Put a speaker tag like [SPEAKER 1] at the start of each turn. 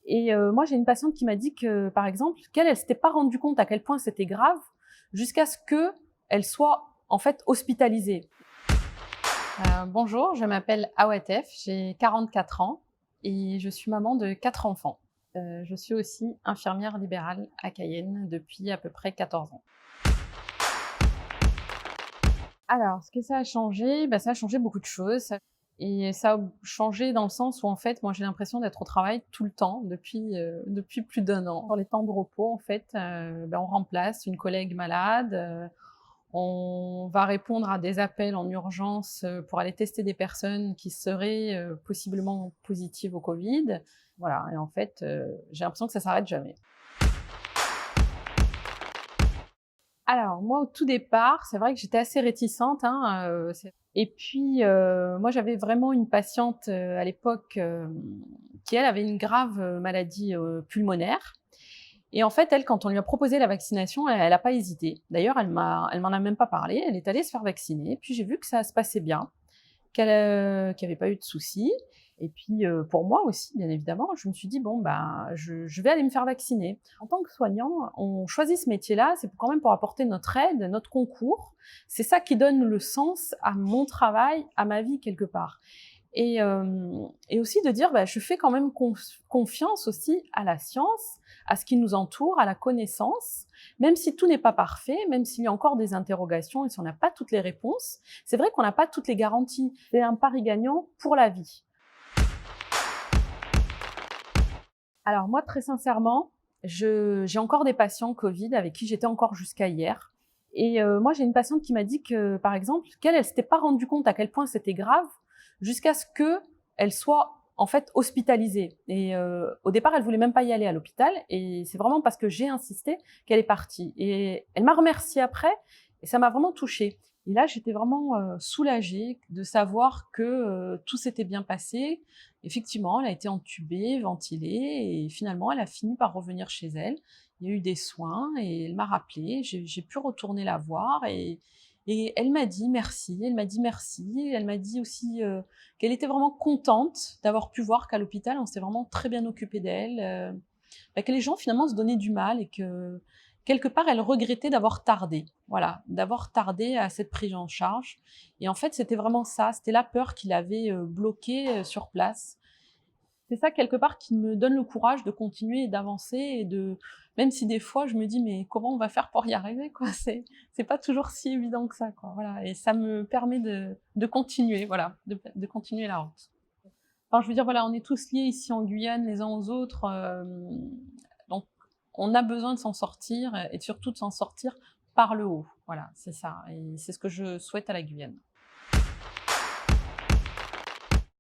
[SPEAKER 1] Et moi, j'ai une patiente qui m'a dit que, par exemple, qu'elle, elle s'était pas rendue compte à quel point c'était grave jusqu'à ce qu'elle soit, en fait, hospitalisée. Bonjour, je m'appelle Awatef, j'ai 44 ans et je suis maman de 4 enfants. Je suis aussi infirmière libérale à Cayenne depuis à peu près 14 ans. Alors, ce que ça a changé, ça a changé beaucoup de choses. Et ça a changé dans le sens où, en fait, moi, j'ai l'impression d'être au travail tout le temps depuis plus d'1 an. Dans les temps de repos, en fait, on remplace une collègue malade, on va répondre à des appels en urgence, pour aller tester des personnes qui seraient, possiblement positives au Covid. Voilà et en fait, j'ai l'impression que ça s'arrête jamais. Alors moi, au tout départ, c'est vrai que j'étais assez réticente, hein, c'est et puis, moi j'avais vraiment une patiente, à l'époque, qui elle avait une grave, maladie, pulmonaire et en fait elle, quand on lui a proposé la vaccination, elle a pas hésité. D'ailleurs elle m'en a même pas parlé, elle est allée se faire vacciner, puis j'ai vu que ça se passait bien, qu'il y avait pas eu de soucis et puis, pour moi aussi, bien évidemment, je me suis dit: «Bon, je vais aller me faire vacciner». En tant que soignant, on choisit ce métier-là, c'est quand même pour apporter notre aide, notre concours. C'est ça qui donne le sens à mon travail, à ma vie quelque part et aussi de dire, je fais quand même confiance aussi à la science, à ce qui nous entoure, à la connaissance, même si tout n'est pas parfait, même s'il y a encore des interrogations et si on n'a pas toutes les réponses. C'est vrai qu'on n'a pas toutes les garanties. C'est un pari gagnant pour la vie. Alors moi, très sincèrement, j'ai encore des patients Covid avec qui j'étais encore jusqu'à hier. Et moi, j'ai une patiente qui m'a dit que, par exemple, qu'elle, elle s'était pas rendue compte à quel point c'était grave jusqu'à ce qu'elle soit en fait hospitalisée. Et au départ, elle voulait même pas y aller à l'hôpital. Et c'est vraiment parce que j'ai insisté qu'elle est partie. Et elle m'a remerciée après, et ça m'a vraiment touchée. Et là, j'étais vraiment soulagée de savoir que tout s'était bien passé. Effectivement, elle a été entubée, ventilée et finalement elle a fini par revenir chez elle. Il y a eu des soins et elle m'a rappelé. J'ai pu retourner la voir et elle m'a dit merci, elle m'a dit merci, elle m'a dit aussi, qu'elle était vraiment contente d'avoir pu voir qu'à l'hôpital, on s'est vraiment très bien occupé d'elle, que les gens finalement se donnaient du mal et que quelque part elle regrettait d'avoir tardé. Voilà, d'avoir tardé à cette prise en charge et en fait, c'était vraiment ça, c'était la peur qui l'avait, bloquée, sur place. C'est ça quelque part qui me donne le courage de continuer et d'avancer et de même si des fois je me dis: «Mais comment on va faire pour y arriver quoi?» C'est pas toujours si évident que ça quoi, voilà et ça me permet de continuer, voilà, de continuer la route. Enfin je veux dire voilà, on est tous liés ici en Guyane les uns aux autres, donc on a besoin de s'en sortir et surtout de s'en sortir par le haut. Voilà, c'est ça et c'est ce que je souhaite à la Guyane.